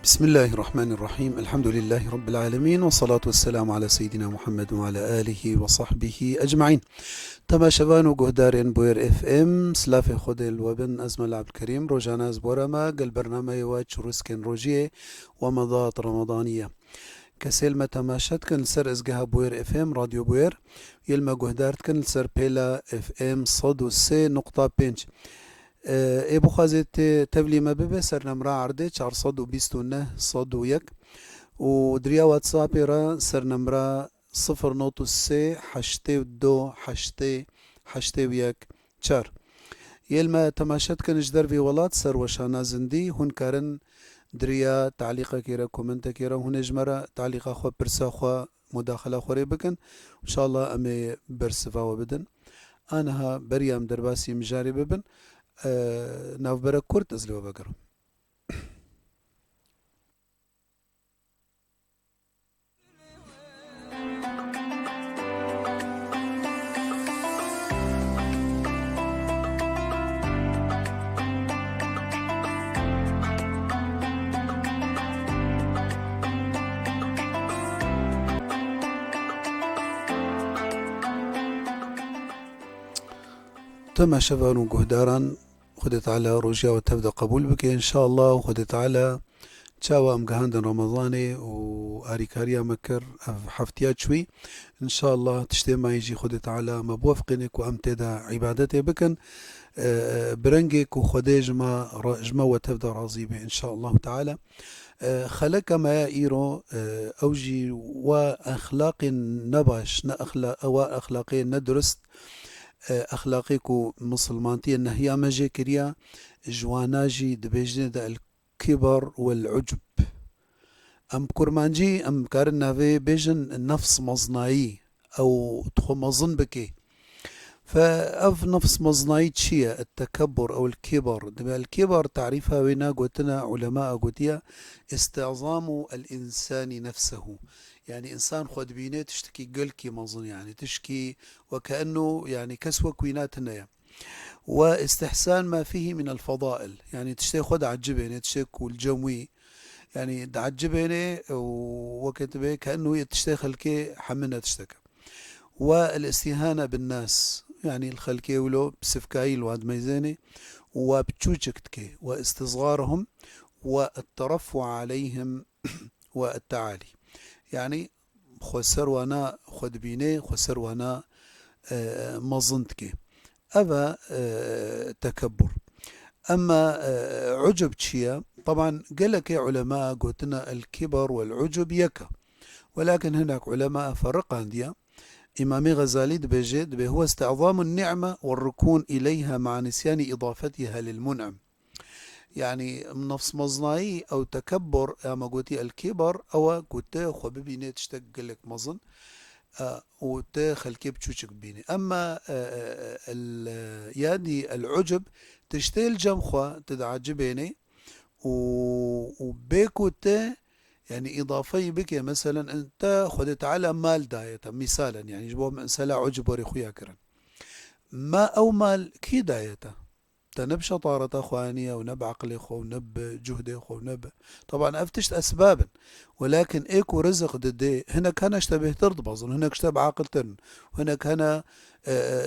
بسم الله الرحمن الرحيم. الحمد لله رب العالمين، والصلاة والسلام على سيدنا محمد وعلى آله وصحبه أجمعين. تماشاوان و گهدارین بویر اف ام سلاف خود الوبن ازمل عبد الكريم روجاناز بورما قل برنامج واتش روسكن روجيه ومضات رمضانية كسيل ما تماشت كن سر ازقها بوير اف ام راديو بوير يلما گهدارت كن سر بيلا اف ام صدو سي نقطة بينج ای بخوازید تبلی ما ببه سر نمره عرده 429 صدو یک و دریا واتساپی را سر نمره 0.3 82 8 یک 4 يلما تماشت كان جدر في ولات سر وشانا زندي هون كارن دريا تعليقا كيرا كومنتا كيرا هون جمرا تعليقا خو برسا خو مداخلة خوري بكن ان شاء الله امي برسفا وبدن انا بريام درباسي مجاري ببن ناف برا كورت ازلي وبقر. تماشى فانو قهداران خدت على رجيا وتبدأ قبول بك إن شاء الله، وخدت على تشاوى أم جهاند رمضاني وأريكاريا مكر حفتيات شوي إن شاء الله تشتي ما يجي خدت على مبوفقنك وأمتدى عبادتي بكن برنجك وخدي جما وتبدأ راضي إن شاء الله تعالى. خلق ما إيرو أوجي وأخلاق نباش وأخلاقي ندرست أخلاقيكو مسلمانتي إن هي مجي كريا جواناجي دبيجني دا الكبر والعجب أم كرمانجي أم كارنا في بيجن نفس مصنعي أو تخو مظن بكي فأف نفس مصنعي تشيا التكبر أو الكبر. دبا الكبر تعريفها وينا قوتنا علماء قوتيا استعظام الإنسان نفسه، يعني إنسان خود بيني تشتكي قلكي مظن يعني تشكي وكأنه يعني كسوة كويناتنا، واستحسان ما فيه من الفضائل، يعني تشتي خود عجبيني تشتكي الجموي يعني عجبيني وكتبه كأنه تشتي خلكي حمنا تشتكى، والاستهانة بالناس يعني الخلكي ولو بسفكاي الواد ميزاني وبتشوشكتكي واستصغارهم والترفع عليهم والتعالي، يعني خسر وانا خد بيني خسر وانا مظنتك أبا تكبر. أما عجب تشيا طبعا قالك يا علماء قلتنا الكبر والعجب يكا، ولكن هناك علماء فرق عندي إمامي غزالي دبجد هو استعظام النعمة والركون إليها مع نسيان إضافتها للمنعم، يعني نفس مصنعي أو تكبر أما قلتي الكبر أو قلت خبيبي نيت تشتق لك مظن وتاخل كيف تشوشك بيني. أما يعني العجب تشتي الجمخة تدعجبيني وبيكو تا يعني إضافي بك مثلا أنت خدت على مال داية مثالا يعني جبوا مسألة عجب وريخويا كرن ما أو مال كي دايته تنب شطارة أخوانية ونب عقل أخو ونب جهد أخو ونب طبعا أفتشت أسبابا، ولكن إيكو رزق ددي هناك هنا اشتبه ترد بظن هناك اشتبه عاقل ترن هناك هنا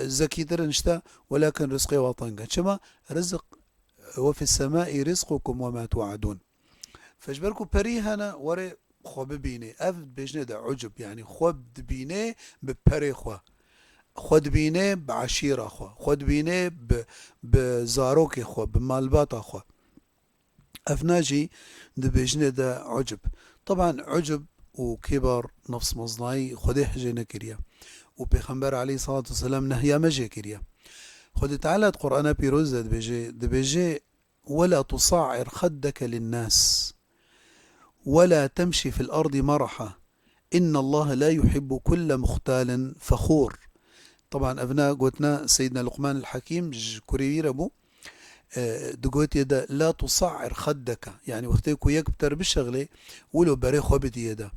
زكي ترن اشتا، ولكن رزقي وطنقا شما رزق وفي السماء رزقكم وما توعدون. فجبركو بري هنا وري خوب بيني أفد بيجني دا عجب يعني خوب بيني ببري خوا خود بینه بعشيرة خو خود بینه بزاروك خو بمالبات خو أفناجي دبيجني دا عجب. طبعا عجب وكبر نفس مصنعي خده حجينا كريا وبيخنبر عليه الصلاة والسلام نهيا مجي كريا خد تعالى قرآن بيروزة دبيجي ولا تصعر خدك للناس ولا تمشي في الأرض مرحا إن الله لا يحب كل مختال فخور. طبعا أبناء قوتنا سيدنا لقمان الحكيم كوريير أبو دقوت يدا لا تصعر خدك يعني وقتك يكبتر بالشغلة ولو بري خبت يدا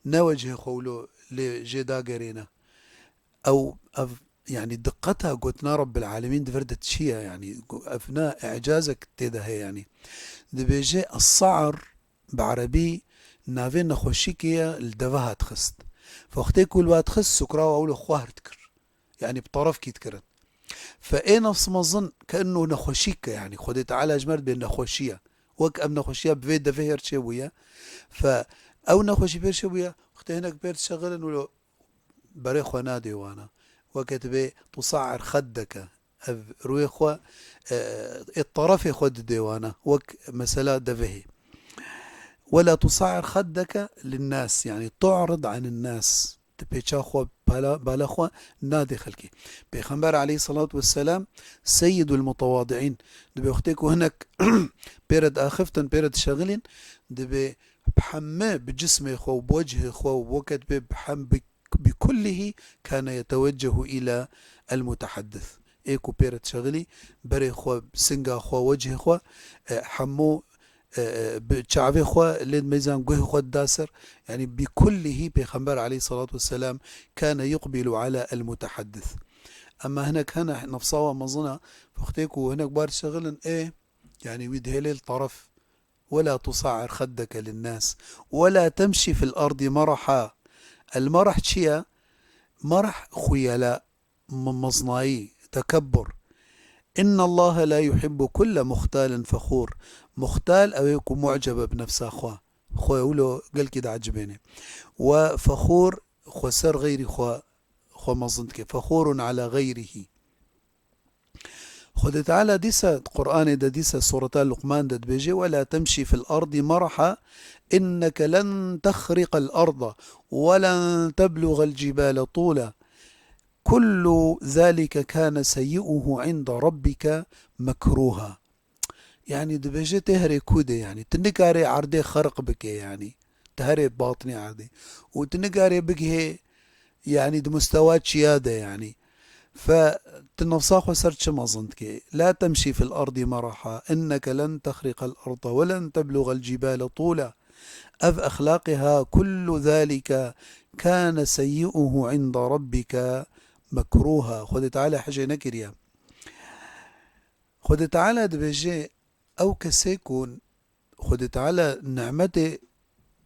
نوجه خولو لجدا قرينا أو يعني دقتها قوتنا رب العالمين دفردت شيء يعني أبناء إعجازك تدا هي يعني دبيجي الصعر بعربي نافين نخوشيكيا الدفاها تخست فوقتي كل وقت خست سكراو أولو خواه تكر يعني بطرف كي تكرت فإيه نفس ما ظن كأنه نخوشيك يعني خدي تعالى جمرت بين نخوشية وك أم نخوشية بفيد دفهر شوية أو نخوشي بير شوية وقت هناك بير شغل ولو بريخوا نادي وانا وكتبه تصعر خدك روي خوا الطرف خد ديوانا وك مسألة دفهي ولا تصعر خدك للناس يعني تعرض عن الناس تبيتشا خوا بالا خوا نادي خلكي بيخنبر عليه الصلاة والسلام سيد المتواضعين دبي اختيكو هناك بيرد آخفتن بيرد شغلين دبي بحمه بجسمه خوا وبوجهه خوا ووكت بحم بكله كان يتوجه إلى المتحدث ايكو بيرد شغلي بري خوا سنغا خوا وجه خوا حمو بشعبي خوا لين ميزان قوي خوا الداسر يعني بكله بيخنبر عليه الصلاة والسلام كان يقبل على المتحدث أما هناك هنا نفصاوة مظنة فاختيكو هناك بار شغلن ايه يعني ويدهلي الطرف ولا تصعر خدك للناس ولا تمشي في الأرض مرحا المرح شيا مرح خيلاء مصنعي تكبر إن الله لا يحب كل مختال فخور مختال أو يكون معجب بنفسه أخوة يقولوا قال كده عجبيني وفخور خسر غيري خو مظنتك فخور على غيره خد تعالى ديسا قرآن ديسا سورة لقمان بيجي ولا تمشي في الأرض مرحا إنك لن تخرق الأرض ولن تبلغ الجبال طولا كل ذلك كان سيئه عند ربك مكروها يعني دبيجي تهري كودي يعني تنقاري عردي خرق بك يعني تهري باطني عردي وتنقاري بك يعني دمستوات شيادة يعني فتنفصاخ وسرت ما ظنتك لا تمشي في الأرض مرحا إنك لن تخرق الأرض ولن تبلغ الجبال طولا أف أخلاقها كل ذلك كان سيئه عند ربك مكروها خذ تعالى حاجة نكريا خذ تعالى دبجي أو كسيكون خذ تعالى نعمتي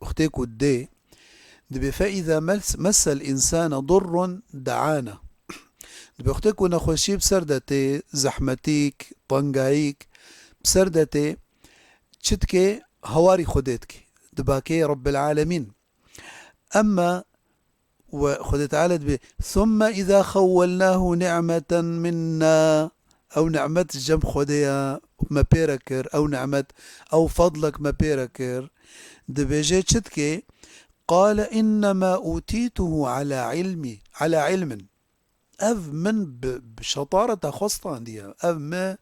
اختيكو الدي دبي فإذا مس الإنسان ضر دعانا دبي اختيكو نخوشي بسردتي زحمتيك طنقايك بسردتي تشتكي هواري خديتك دباكي رب العالمين أما وخذ تعالى ثم إذا خولناه نعمة منا أو نعمة الجم خديا ما بيركر أو نعمة أو فضلك ما بيركر دبيجي تشتكي قال إنما أوتيته على علم أف من بشطارة خصطان دي أف ما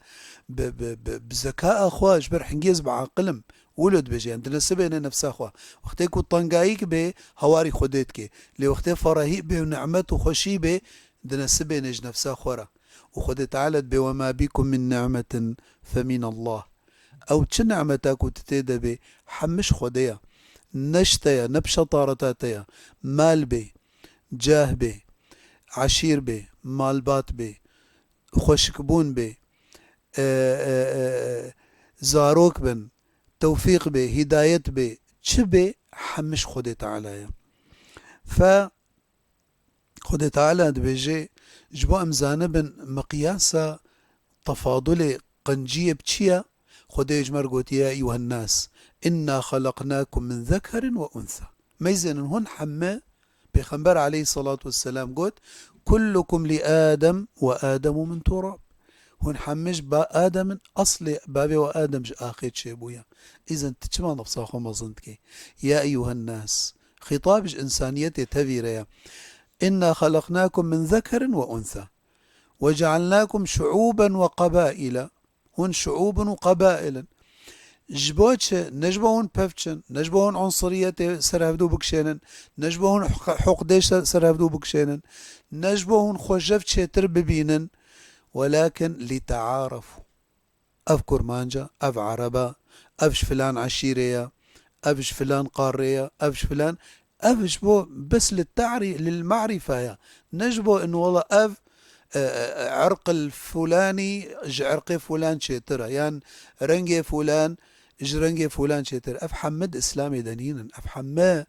بذكاء أخواش برحنجيز بعقلم ولد بيجي عندنا سبين نفسه أخوة وقت يكون طنقايك به هواري خديتك لي وقت فرهي به ونعمت وخشي به عندنا سبين نفسه أخوة وخد تعالت به وما بكم من نعمة فمن الله أو تش نعمتك وتتيد به حمش خديا نشتيا نبشطارتاتيا مال به جاه به عشير به مالبات به خوشكبون به زاروك بن توفيق به هداية به چه حمش خود تعالى ف خود تعالى دبيجي جبو امزانه بن مقياسا تفاضل قنجية بچيا خود يجمر قوت يا أيها الناس إنا خلقناكم من ذكر وأنثى ميزن هون حمى بيخنبر عليه الصلاة والسلام قلت كلكم لآدم وآدم من تراب هون حمش با آدم أصل بابي وآدم آخر شيء بويا إذن تجمع نفسه ما ظنتك يا أيها الناس خطاب إنسانيتي تفيريا إنا خلقناكم من ذكر وأنثى وجعلناكم شعوبا وقبائل هون شعوب وقبائل جبوتش نجبون بفتشن نجبون عنصرية سرهبدو بكشينن نجبون حقديش سرهبدو بكشينن نجبون خوشفت شتر ببينن ولكن لتعارفوا أف كرمانجا أف عربة أفش فلان عشيرية أفش فلان قارية أفش فلان أفش بو بس للمعرفة يا نجبو إنه والله أف عرق الفلاني عرقي فلان شترة يعني رنجي فلان جرنجي فلان شتر أف حمد إسلامي دنينا أف حما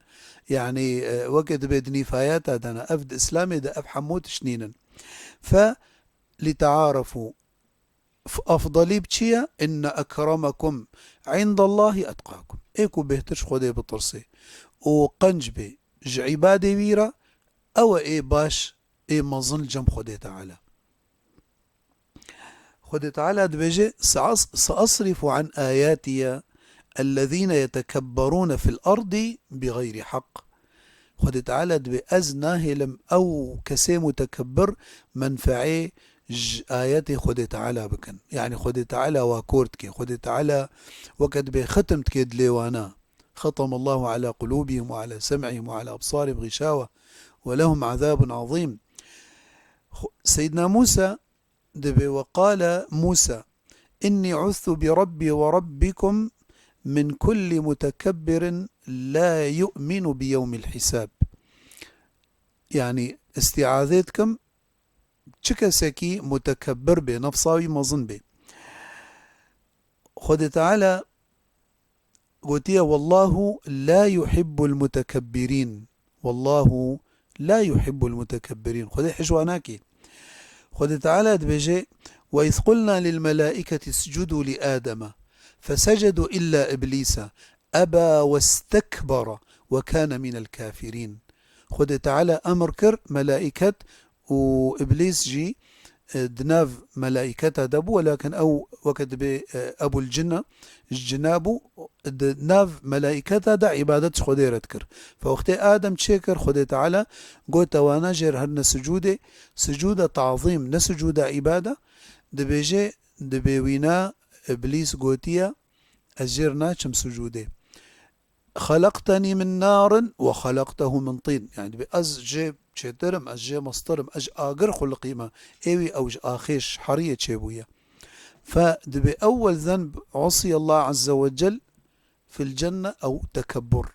يعني وقت بدني فاياتا دنا أفد إسلامي دا أف حموت شنينا. فلتعارفوا أفضلي بتشيا إن أكرمكم عند الله أتقاكم. إيكو بهترش خودي بطرسي وقنج بي عبادي ويرا أو إيه باش إيه مظن جم خودي تعالى. خودي تعالى دبيجي سأصرف عن آياتي الذين يتكبرون في الأرض بغير حق. خودي تعالى دبي أزناهلم أو كسي متكبر منفعي آياتي خودي تعالى بكن. يعني خودي تعالى واكورتك خودي تعالى وقد بختمت كيد ليوانا ختم الله على قلوبهم وعلى سمعهم وعلى أبصارهم غشاوة ولهم عذاب عظيم. سيدنا موسى دبي وقال موسى إني عذت بربي وربكم من كل متكبر لا يؤمن بيوم الحساب. يعني استعاذتكم تشكسكي متكبر به نفصاوي مظن به. خد تعالى قلت والله لا يحب المتكبرين. والله لا يحب المتكبرين. خد حجواناكي خد تعالى دبجي وإذ قلنا للملائكة اسجدوا لآدم فسجدوا إلا إبليس أبى واستكبر وكان من الكافرين. خد تعالى أمر كر ملائكة وإبليس جي دناف ملائكة دبو ولكن أو وقت أبو الجنة الجنابو دناف ملائكة دا عبادة خدي رتكر. فوقت آدم تشكر خدي تعالى قلت وانا جر هن سجود تعظيم نسجود عبادة دبيجي دبيوينا إبليس قوتيا أجرنا شم سجودي خلقتني من نار وخلقته من طين. يعني بأز جيب شترم أز جي مصطرم أج آقر خلقيمة إيوي أوج آخيش حرية شيبوية. فدبي أول ذنب عصي الله عز وجل في الجنة أو تكبر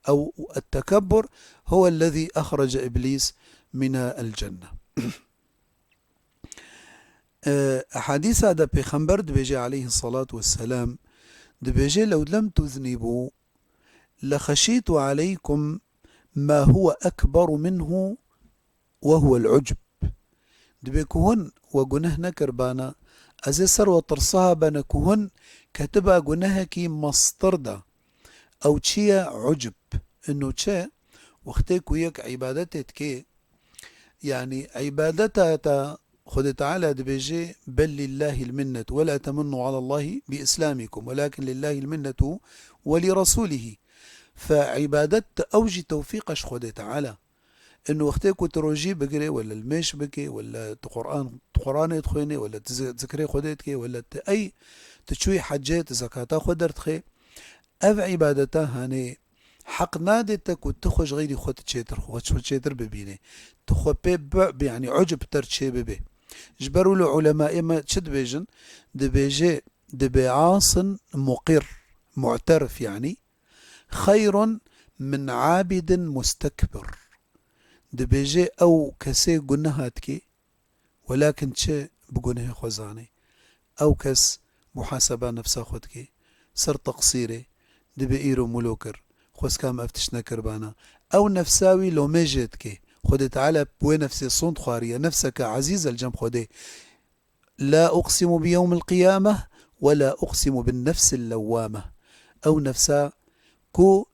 أو التكبر هو الذي أخرج إبليس من الجنة. أحاديث هذا بيخنبر دبيجي عليه الصلاة والسلام دبيجي لو لم تذنبوا لخشيت عليكم ما هو أكبر منه وهو العجب. دبي كهن وجنه نكربانا أزي سر وطرصها بنا كهن كتبا جنهكي مصطردا أو تشيا عجب إنه تشا واختيك وياك عبادتك كي يعني عبادتها خذ تعالى دبيجي بل لله المنة ولا تمنوا على الله بإسلامكم ولكن لله المنة ولرسوله. فعبادت أوجي توفيقش خذ تعالى إنه وقتك تروجي بقري ولا الميش بكي ولا قرآن يدخيني ولا تذكري خديتك ولا أي تشوي حجات زكاة خدرت خي أف عبادتها هاني حق نادتك وتخش غيري خد تشيتر خد تشيتر ببيني تخو بيب يعني عجب ترتشي ببي جبروا له علماء ما تشد بيجن دبيجي دبي عاصن مقر معترف يعني خير من عابد مستكبر. دبيجي أو كسي قنهاتكي ولكن تشي بقنه خوزاني أو كس محاسبة نفسها خدكي سر تقصيري دبي إيرو ملوكر خوز كام أفتش نكربانا أو نفساوي لو ميجيتكي خد تعالى بوي نفسي صنت خوارية نفسك عزيز الجنب خدي لا أقسم بيوم القيامة ولا أقسم بالنفس اللوامة. أو نفسا كو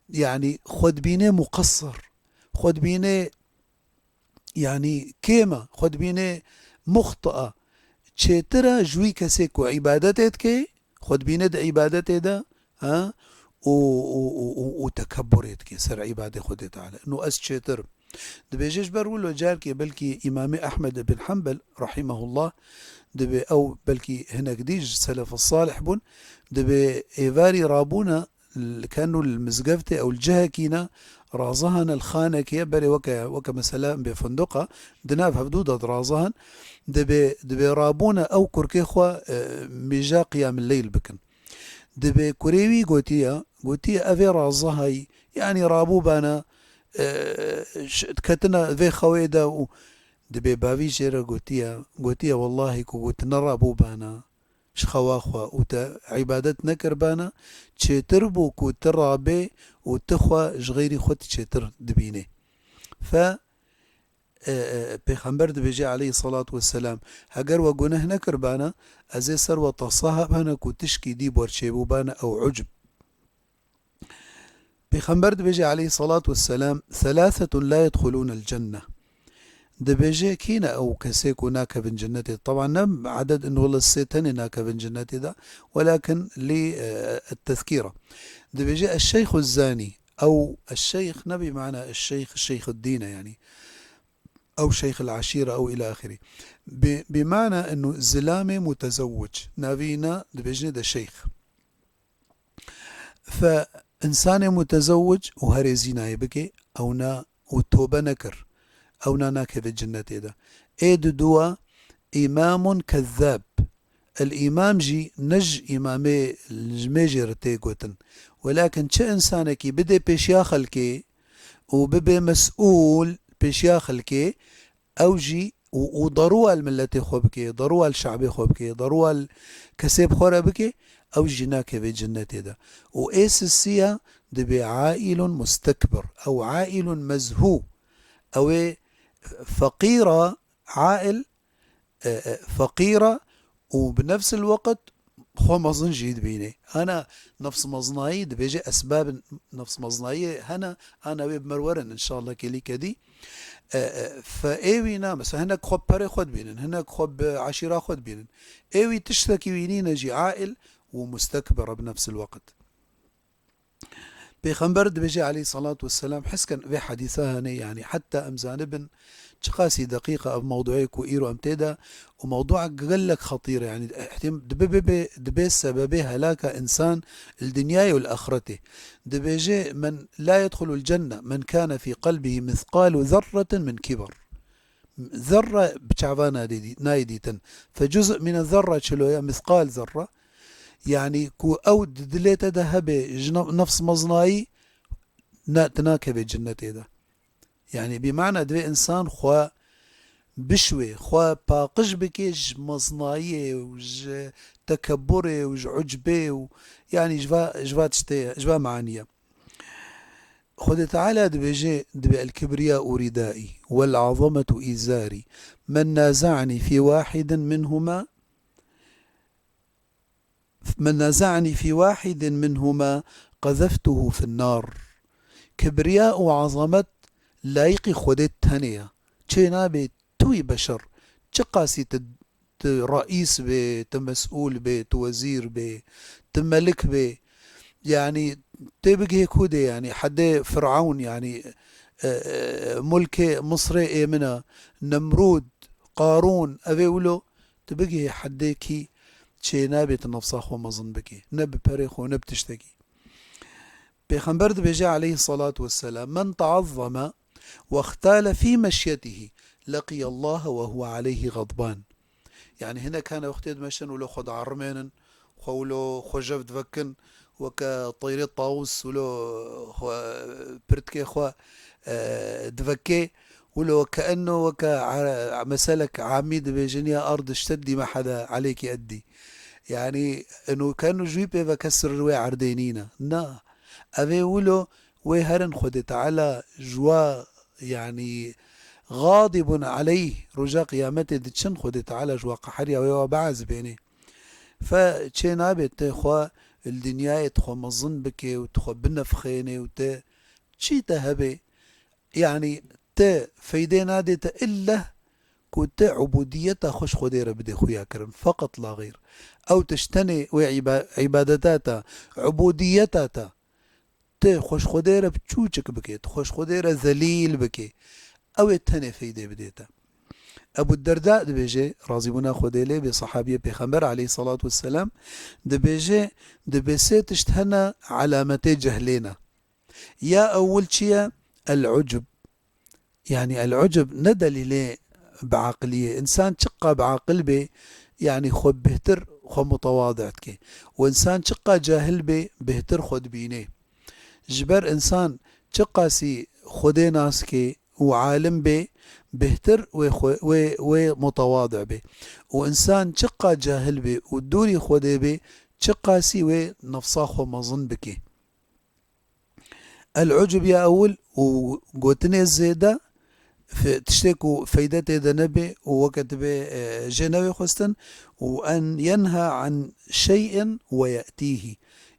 يعني خد بيني مقصر خد بيني يعني كيما خد بيني مخطئة تشترى جوي كسيك وعبادتك خد بيني دا عبادتي دا ها وتكبرتك سر عبادة خد تعالى إنه أسشتر. دبي بقول له جاركي بلكي إمام أحمد بن حنبل رحمه الله دبي أو بلكي هنا قديج سلف الصالح بن دبي إيفاري رابونا كانوا المزقفتة أو الجهكينا رازهن الخانة كي بري وكا مثلا بفندقة دناف هفدودة رازهن دبي رابونا أو كركيخوا ميجا قيام الليل بكن دبي كوريوي قوتيا أفي رازهاي يعني رابو بانا كتنا ذي خويدا دبي بافي جيرا قوتيا والله كوت نرابو بانا شخواخوا وتا عبادت نكربانا تشيتر بوكو ترابي وتخوا جغيري خوت تشيتر دبيني. ف پیغمبر دبیجی علیه الصلاة والسلام هگر و گناه نکربانا از سر و تصاحب هنا کو تشکی دی برچیبو بانا او عجب. پیغمبر دبیجی علیه الصلاة والسلام ثلاثة لا يدخلون الجنة. دبيجي كينا أو كسيكو ناكا بن جنتي، طبعا نم عدد إنه والله السيتاني ناكا بن جنتي ده، ولكن للتذكيرة. دبيجي الشيخ الزاني أو الشيخ نبي معنى الشيخ الدين يعني، أو شيخ العشيرة أو إلى آخره، بمعنى أنه زلامة متزوج نبينا دبيجي ده شيخ. فإنسان متزوج وهرزينا يبكي أو نا وتوبة نكر أو ناك في الجنة ده إيد دوا إمام كذاب. الإمام جي نج إمامي الميجر تيقوتن، ولكن شا إنسانك بدي بيشياخلكي وببي مسؤول بيشياخلكي أو جي وضروا الملة خوبكي، ضروا الشعب خوبكي، ضروا الكسب خوربكي أو جناك في الجنة ده. وإيس السيا دبي عائل مستكبر أو عائل مزهو أو فقيرة، عائل فقيرة وبنفس الوقت خو مظن جيد بيني. أنا نفس مظناي دبيجي أسباب نفس مظناي هنا أنا بمرورن إن شاء الله كلي كدي. فايوينا مثلا هناك خب بري خد بينن، هناك خب عشيرة خد بينن، ايوي تشتكي وينين جي عائل ومستكبرة بنفس الوقت. بيغمبر دبيجي عليه الصلاة والسلام حسكن في حديثها يعني حتى أمزانبن تقاسي دقيقة بموضوعك وإيرو أمتدا، وموضوعك قلك خطير يعني دبي سببه هلاك إنسان الدنيا والآخرة. دبيجي من لا يدخل الجنة من كان في قلبه مثقال ذرة من كبر. ذرة بشعبانا نايديتن، فجزء من الذرة شلويا مثقال ذرة يعني كو أو دليتا دهبي نفس مصناي تناكب الجنة ده. يعني بمعنى دبي إنسان خوا بشوي خوا باقش بكيج مصناية وج تكبري وج عجبي يعني جوا تشتي جوا معانية. خذ تعالى دبي الكبرياء ردائي والعظمة إزاري، من نازعني في واحد منهما قذفته في النار. كبرياء وعظمة لايقي خودت تانية چه توي بشر چقاسي رئيس بي تمسؤول بي توزير بي تملك بي يعني تبقى كودي يعني حد فرعون يعني ملك مصر ايمنا نمرود قارون أبيولو تبقى حديكي چه نابت نفسخ ومظن بكي نب بريخ ونب تشتكي. بيغمبر دبيجي عليه الصلاة والسلام من تعظم واختال في مشيته لقي الله وهو عليه غضبان. يعني هنا كان وقتيد مشن ولو خد عرمين ولو خجف دفكن وكا طير الطاوس ولو برتكي خوا دفكي ولو كأنه وكا مسلك عميد بجنيا أرض اشتدي ما حدا عليك يأدي، يعني انه كانوا جويب ايفا كسر روي عردينينا نا أبي ولو ويهرن خد تعالى جوا يعني غاضب عليه رجاء قيامته دتشن خد تعالى جوا قحريا ويوا بعز بيني. فچينا بيت خوا الدنيا تخو مظن بكي وتخو بنفخيني وت شي تهبي يعني ت فيدينا دي إلا كنت عبوديتها خوش خديرة بدي خويا كرم فقط لا غير، أو تشتني وعبادتها عبوديتها خوش خديرة بتشوشك بكيت خوش خديرة ذليل بكي أو التاني فيدي بديتا. أبو الدرداء دبيجي رازبنا خديلي بصحابية بيخمبر عليه الصلاة والسلام دبيجي دبيسي تشتهنا علامتي جهلينا. يا أول شيء العجب، يعني العجب ندلي ليه بعقلية إنسان شقة بعقل بي يعني خود بهتر خو متواضعتك، وإنسان شقة جاهل بي بهتر خود بيني. جبر إنسان شقة سي خودي ناسكي وعالم به بهتر ومتواضع به، وإنسان چقا جاهل به ودوري خوده به چقا سي نفساخو مظن بكي. العجب يا أول وقوتني الزيادة تشتكوا فايدته ده نبي ووقت به جنوي خستن، وأن ينهى عن شيء ويأتيه.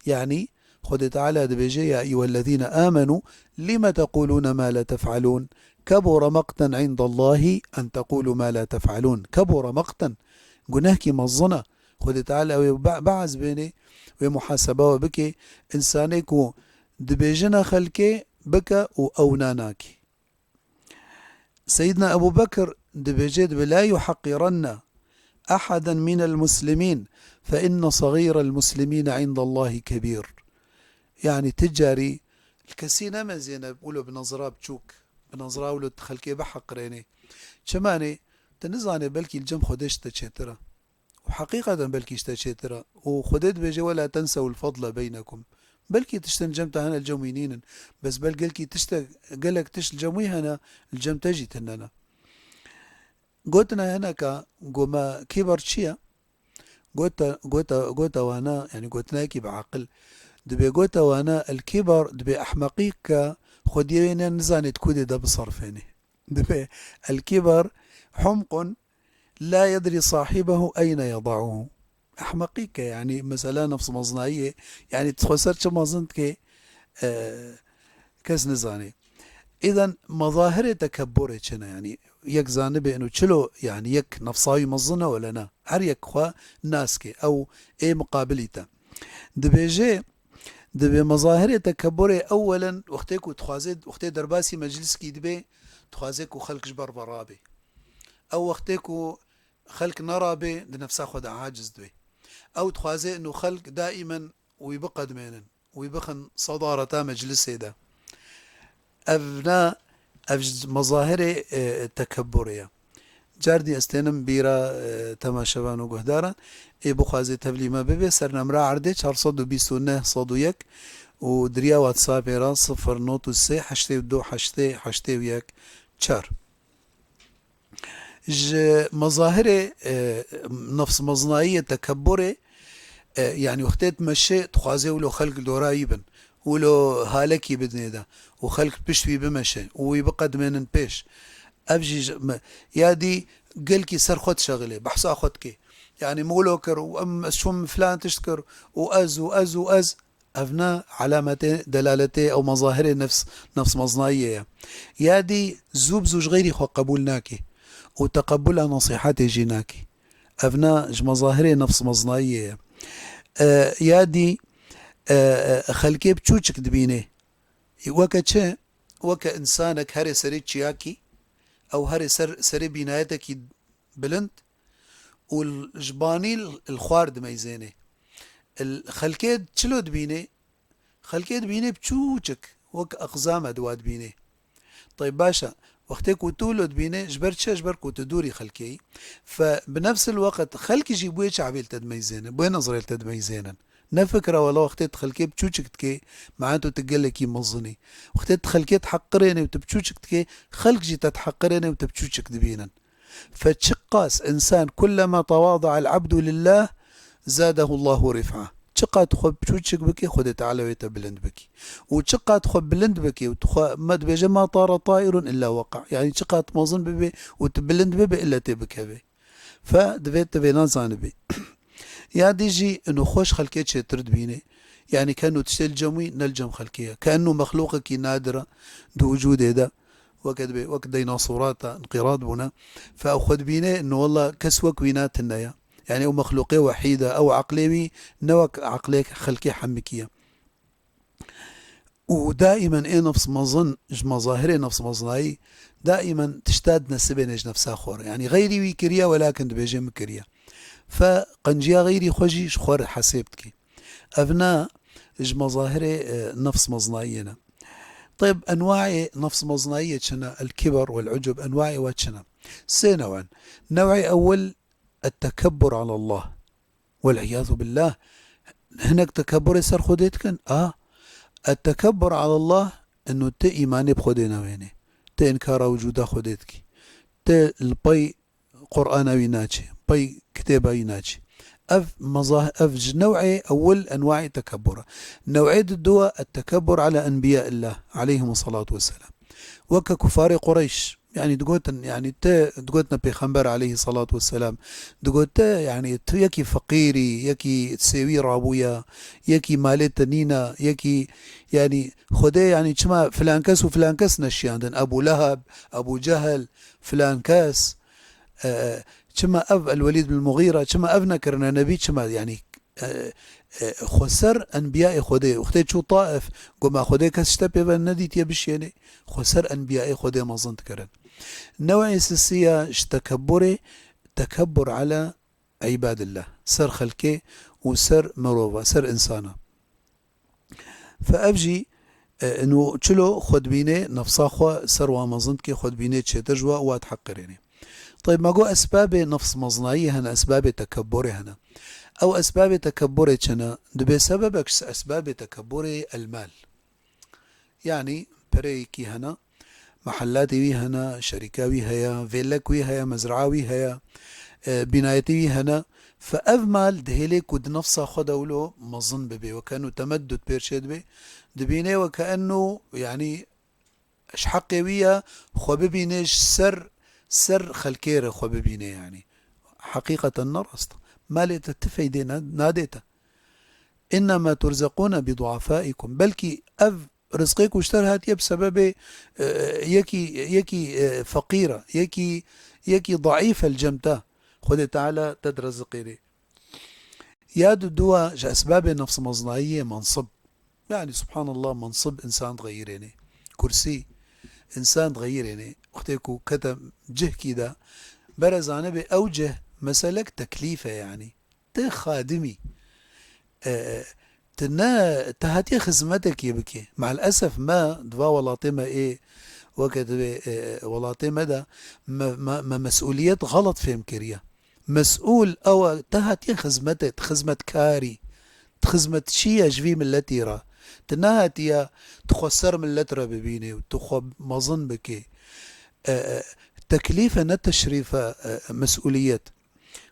يعني خد تعالى دبيجي يا أيها الذين آمنوا لما تقولون ما لا تفعلون كبر مقتا عند الله أن تقولوا ما لا تفعلون. كبر مقتا قناهكي مظنة خد تعالى بعز بيني ومحاسبة وبكي إنسانيكو دبيجنا خلكي بكى وأوناناكي. سيدنا أبو بكر دبيجيد لا يحقرن أحدا من المسلمين فإن صغير المسلمين عند الله كبير. يعني تجاري الكسينة ما زينة بقولوا بنظرة بتشوك بنظرة ولو تخلكي بحقريني شماني تنزاني بلكي الجم خدش تشترى، وحقيقة بلكي اشتشترى وخدت بيجي ولا تنسوا الفضل بينكم. بلكي تشتن جمتها هنا الجموينين بس بل قلكي قلك تش الجموي هنا الجم تجي تننا. قوتنا هناك قوما كبر شيا قوتا وانا يعني قوتنا كي بعقل دبي قوتا وانا الكبر دبي أحمقيك خدينا نزاني تكودي ده بصرفيني. دبي الكبر حمق لا يدري صاحبه أين يضعه. أحمقيك يعني مسألة نفس مصنعية يعني تخسرت مظنتك كاس نزاني. إذا مظاهر تكبر يعني يك زانبه إنه شلو يعني يك نفصاوي مظنة ولا نا هر يك خوا ناسكي أو إيه مقابلته دبيجي دبي مظاهر تكبر أولا وقتك تخازد وقت درباسي مجلس كي دبي تخازك وخلق جبر برابي أو وقتك خلق نرابي لنفسه خد عاجز دوي أو تخازي إنه خلق دائما ويبقى دمينا ويبخن صدارة مجلس ده أبناء مظاهر تكبرية. جاردي استنم بيرا تماشبان وقهدارا اي بخازي تبلي ما ببي سرنا مرا عردي 429 صدو يك ودريا واتساب را 0 حشتي ودو حشتي ويك چار. مظاهر نفس مصنعية تكبري يعني وقتت مشي تخازي ولو خلق دورايبن ولو هالكي بدني ده وخلق بشوي بمشي ويبقى من بيش أبجي يادي قلكي سر خد شغلي بحصا خدكي يعني مولوكر وأم شوم فلان تشكر وأز أبناء علامتين دلالتين أو مظاهر نفس مصنعية يادي زوج غيري خو قبولناكي وتقبل نصيحتي جيناكي أبناء مظاهر نفس مصنعية يادي خلكي بتشوشك دبيني وكا وكا إنسانك هري سري تشياكي أو هري سري بنايتك بلند والجباني الخوارد ميزيني الخلكيد شلو دبيني خلكيد بيني بتشوشك وك أقزام أدواد بيني. طيب باشا وقتك وتولد بيني جبرك وتدوري خلكي فبنفس الوقت خلكي جيبوي شعبيل تدميزينا بوين نظريل تدميزينا نفكرة والله وقتت خلكي بتشوشك تكي معناته تقلكي مظني وقتت خلكي تحقريني وتبتشوشك تكي خلق جي تتحقريني وتبتشوشك دبينا. فتشقاس إنسان كلما تواضع العبد لله زاده الله رفعه. تشقا تخب بتشوشك بكي خدت على ويتبلند بكي وتشقا تخب بلند بكي ما بيجي ما طار طائر إلا وقع يعني تشقا تمظن ببي وتبلند ببي إلا تبكى بي فدفيت تبي نازان بي يا ديجي انه خوش خلكيت شي ترد بيني يعني كانه تشتل جموي نلجم خلكيه كانه مخلوقك نادره دو وجود ده وقت ديناصورات انقراض بنا فاخذ بيني انه والله كسوك وينات النيا يعني او مخلوقيه وحيده او عقليوي نوك عقليك خلكي حمكيه. ودائما ايه نفس مظن مظاهري نفس مظناي دائما تشتاد نسبينج نفسها خور يعني غيري ويكريا ولكن بيجي مكريا فقنجيا غيري خوجي شخور حسيبتك أبناء مظاهر نفس مصنعينا. طيب أنواع نفس مصنعية شنا الكبر والعجب أنواع وشنا سينوعا. نوع أول التكبر على الله والعياذ بالله. هناك تكبر يسر خديتكن التكبر على الله انه إيماني بخدينا ويني إنكار وجود خودتك البي قرآنوي ناجي بي كتابي ناجي أف نوعي أول أنواع التكبر. نوعية الدواء التكبر على أنبياء الله عليهم الصلاة والسلام وككفار قريش. يعني دقوتن يعني دقوتنا بيخنبر عليه الصلاة والسلام دقوت يعني يكي فقيري يكي تسوي رابويا يكي مالت نينا يكي يعني خده يعني كما فلان كاس وفلان كاس نشياندن أبو لهب أبو جهل فلان كاس كما أب الوليد بن المغيرة كما أب نكرنا نبي كما يعني خسر أنبياء خده وقتي شو طائف قم خده كاستبي بنديت يبشيني خسر أنبياء خده ما ظنت كرن. نوع سياسية تكبري تكبر على عباد الله سر خلقه وسر مروفا سر إنسانا. فأبجي إنه شلو خد بيني نفسا خوا سر وما ظنت كي خد بيني تشتجوا واتحقريني. طيب ما جو أسباب نفس مصنعي هنا أسباب تكبري هنا أو أسباب تكبري كنا دبي سببك أسباب تكبري المال. يعني بريكي هنا محلاتي وي هنا شركاوي هيا فيلكوي هيا مزرعاوي هيا بنايتي هنا فأف مال دهيلي كود نفسه خدولو مظن ببي وكأنه تمدد بيرشد بي دبيني وكأنه يعني اشحقي ويا خو ببينيش سر خلكير خو ببيني يعني حقيقة النرست مالي تتفيدي ناديتا إنما ترزقون بضعفائكم بلكي أف رزقك واشترهت بسبب يكي فقيرة يكي ضعيفة الجمتة خذ تعالى تدرزقي لي ياد الدواء أسباب نفس مصنعية منصب. يعني سبحان الله منصب إنسان تغيريني كرسي إنسان تغيريني أختيكو كتم جه كده برز أنا بأوجه مسلك تكليفة يعني تخادمي تهاتي خزمتك يبكي مع الأسف ما دفا ولاطمة إيه وقت ولاطمة ده ما مسؤولية غلط في مكرية مسؤول أو تهاتي خزمتك خزمة كاري خزمة شيء جفي من التي را تنهاتي تخسر من التي ببيني وتخب مظن بكي تكليفة نتشريفة مسؤوليات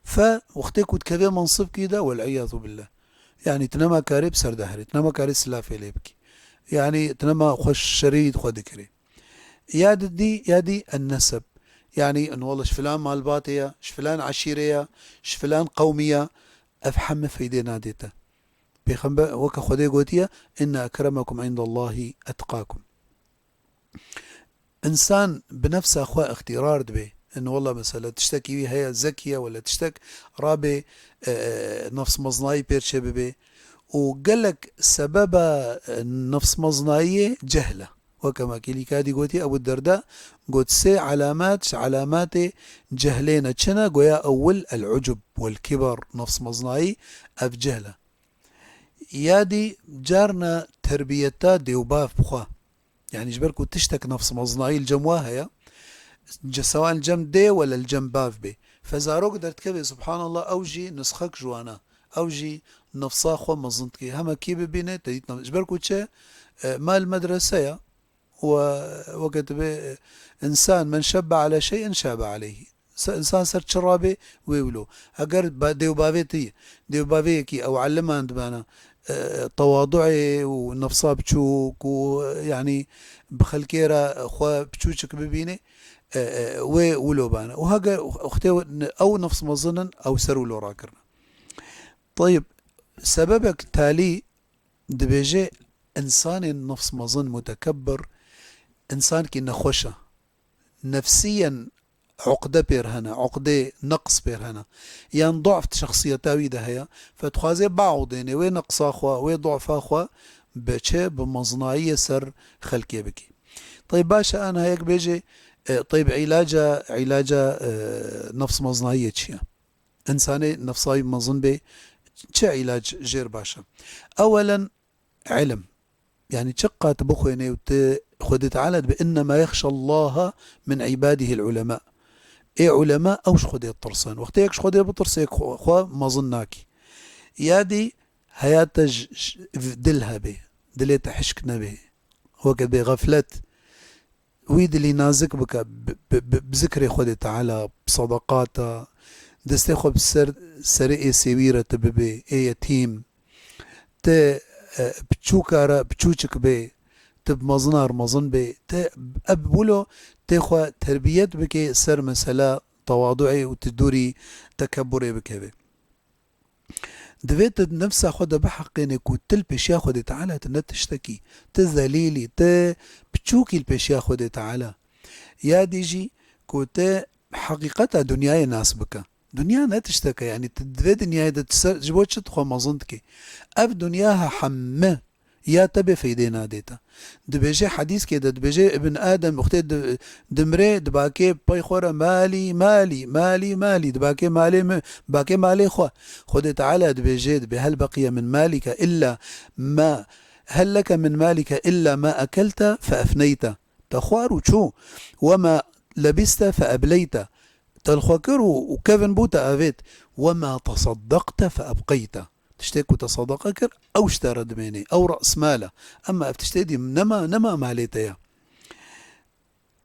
فوقتك وتكفي منصب كده والعياذ بالله. يعني تنما كاري بسر دهري تنما كاري سلافي ليبكي يعني تنما خوش شريد خو ذكري يادي النسب. يعني ان والله شفلان مال باطية شفلان عشيرية شفلان قومية افحم في دينا ديتا بيخنبا وكا خدي قوتية ان اكرمكم عند الله اتقاكم. انسان بنفسه اخوة اختيار دبي انه والله مثلا تشتكي بي هي زكية ولا تشتك رابي نفس مصنعي بيرشي ببي وقالك سبب نفس مصنعية جهلة وكما كيلي كادي قوتي ابو الدرداء قلت سي علامات جهلين تشنا قويا اول العجب والكبر نفس مصنعي اف جهلة. يادي جارنا تربيتا ديوباف بخوا يعني جبركو تشتك نفس مصنعي الجمواها سواء الجم دي ولا الجم باف بي فزاروك درت كبي سبحان الله اوجي نسخك جوانا اوجي نفسا خو مظنتكي هما كي ببيني تديت جبركو تشي مال مدرسة وقت بي انسان من شب على شيء شاب عليه انسان صار شرابي ويولو اگر ديو بافي كي او علمها عندنا تواضعي ونفسا بتشوك ويعني بخلكيرا خو بتشوشك ببيني ولوبانا وهاجا اختي او نفس مظنا او سرو لو راكرنا. طيب سببك تالي دبيجي انسان نفس مظن متكبر انسان كي نخوشه نفسيا عقدة بيرهنا عقدة نقص بيرهنا يعني ضعف شخصيتاوي ده هي فتخازي بعض وين نقص اخوا وين ضعف اخوا بچه بمصنعية سر خلقي بكي. طيب باشا انا هيك بيجي طيب علاجة نفس مصنعية شيء إنساني نفسي مظن به شو علاج غير باشا. أولا علم يعني شقة تبخيني وتخدت على بإنما يخشى الله من عباده العلماء. إيه علماء أوش خدي الطرسان وقت يكش خدي بطرسيك خوا مظناكي يادي هياتج دلها به دليت حشكنا به وقت بغفلت ويد اللي نازك بك بذكر خود تعالى بصدقاته دستي خو بسر سرئي سويرة تببي اي يتيم ت بتشوكارا بتشوچك بي تب مزنار مزن بي ت اب بولو تخوا تربيت بكي سر مسألة تواضعي وتدوري تكبري بكي بي دفيت نفسها خود بحق انك وتل بشيا خود تعالى تنتشتكي تذليلي بتشوكي البشيا خود تعالى يا ديجي كوتا حقيقتها دنياي ناس بك دنيا نتشتكى يعني تدفي دنياي جبوتش تخو مظنتكي اب دنياها حمه يا تبي في دينا ديتا دبيجي حديث كده دبيجي ابن ادم اختي دمري دباكي باي خورا مالي مالي مالي مالي دباكي مالي باكي مالي خود تعالى دبيجي دبي هل بقي من مالك الا ما هل لك من مالك الا ما اكلت فافنيت تخوار وشو وما لبست فابليت تلخوكر وكيفن بوتا افيت وما تصدقت فابقيت تشتكوا تصدقك او اشترى دميني او راس ماله اما بتشتدي نما ماليتيا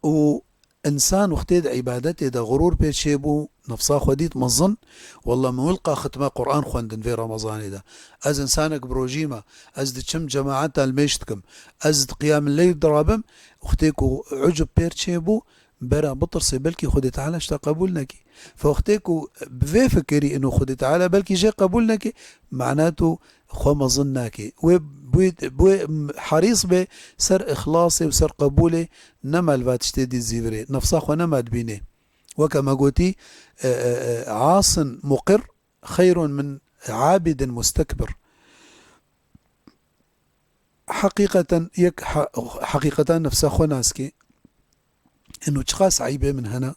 وانسان وقتيد عبادته ده غرور بيتشيبو نفسا خديت مظن والله ملقى ختمه قران خوندن في رمضان ده از انسانك بروجيما از دشم جماعات المشتكم از قيام الليل درابم اختيكو عجب بيرتشيبو برا بطرسي بلكي خدي تعالى اشتا قبولنكي فاختيكو بفي فكري انه خدي تعالى بلكي جاي قبولنكي معناته خو مظناكي حريص به سر اخلاصي وسر قبولي نما الفاتشتدي الزيفري نفسا خو نما تبيني وكما قلتي عاص مقر خير من عابد مستكبر حقيقة حقيقة نفسا خو ناسكي انه تشخاص عيبه من هنا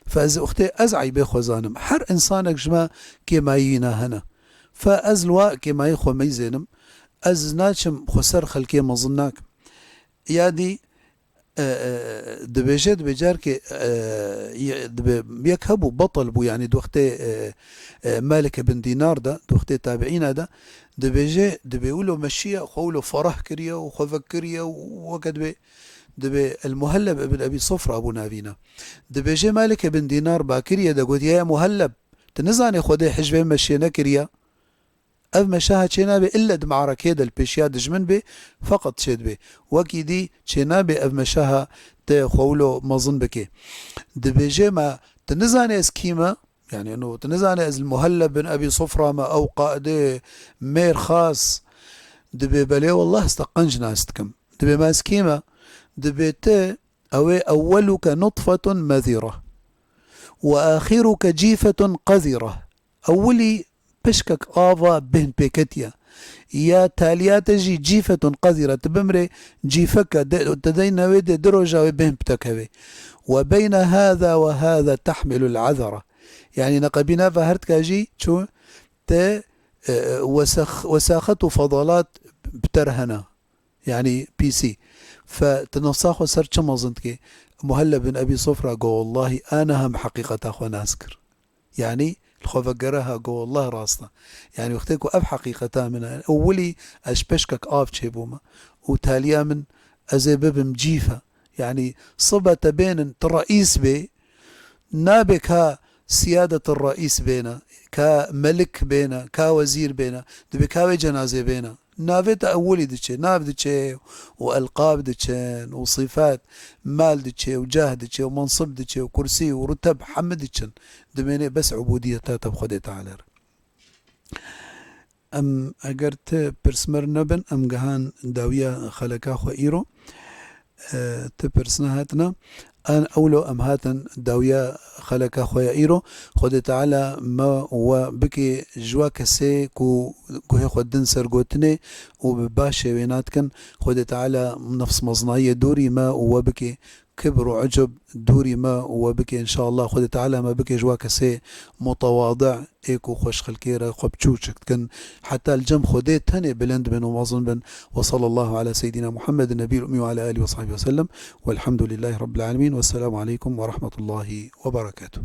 فاز اختي از عيبه خوزانم هر انسانك جما كما ينا هنا فاز لوا كما يخو ميزينم از ناتشم خسر خلكي مظناك يادي دبيجت بجارك يكهبوا بطل بو يعني دوختي مالك بن دينار ده دوختي تابعين ده دبيجي دبيقولوا مشيه خولوا فرح كريا وخفك كريا وكد دبي المهلب ابن ابي صفر ابو نافينا دبي جي مالك بن دينار باكريا دا قلت يا مهلب تنزاني خدي حجبين مشينا كريا اف مشاها تشينابي الا دمعرك كيدا البيشيا دجمن بي فقط شد بي وكي دي تشينابي اف مشاها تخولو مظن بكي دبي جي ما تنزاني اسكيما يعني انه تنزاني از المهلب بن ابي صفرة ما او قائد مير خاص دبي بلي والله استقنجنا استكم دبي ما اسكيما دبيت أولك نطفة مذرة وآخرك جيفة قذرة أولي بشكك آفا بهن بيكتيا يا تاليات جي جيفة قذرة تبمري جيفك تدين ويد درجة بهن بتكوي وبين هذا وهذا تحمل العذرة يعني نقبنا فهرتك جي شو وساخته فضلات بترهنا يعني بي سي فتنصاخو سر چما زندكي مهلب بن ابي صفرة قو والله انا هم حقيقة اخو ناسكر يعني الخوفقرها قو والله راسنا يعني وقتكو اب حقيقة من اولي اشبشكك اف تشيبوما وتاليا من ازيبب مجيفة يعني صبة بين الرئيس بي نابك ها سيادة الرئيس بينا كملك بينا كوزير بينا دبي كاوي جنازة بينا نافت أولي دتشي ناف دتشي وألقاب دتشين وصفات مال دتشي وجاه دتشي ومنصب دتشي وكرسي ورتب حمد دتشن دميني بس عبودية تاتب خدي تعالى أم أجرت برسمر نبن أم جهان داوية خلقا خو إيرو تبرسنا هاتنا أن أولو أم هاتن داوية خلقا خويا إيرو خود تعالى ما وبكي جوا كسي كو هي خودن سرقوتني وبباشي ويناتكن خود تعالى نفس مصنعية دوري ما وبكي كبر وعجب دوري ما وبكي إن شاء الله خود تعالى ما بكي جوا كسي متواضع إيكو خوش خلكيرا خبتشوشك كن حتى الجم خوديت تاني بلند بن ومظن بن وصلى الله على سيدنا محمد النبي الأمي وعلى آله وصحبه وسلم والحمد لله رب العالمين والسلام عليكم ورحمة الله وبركاته.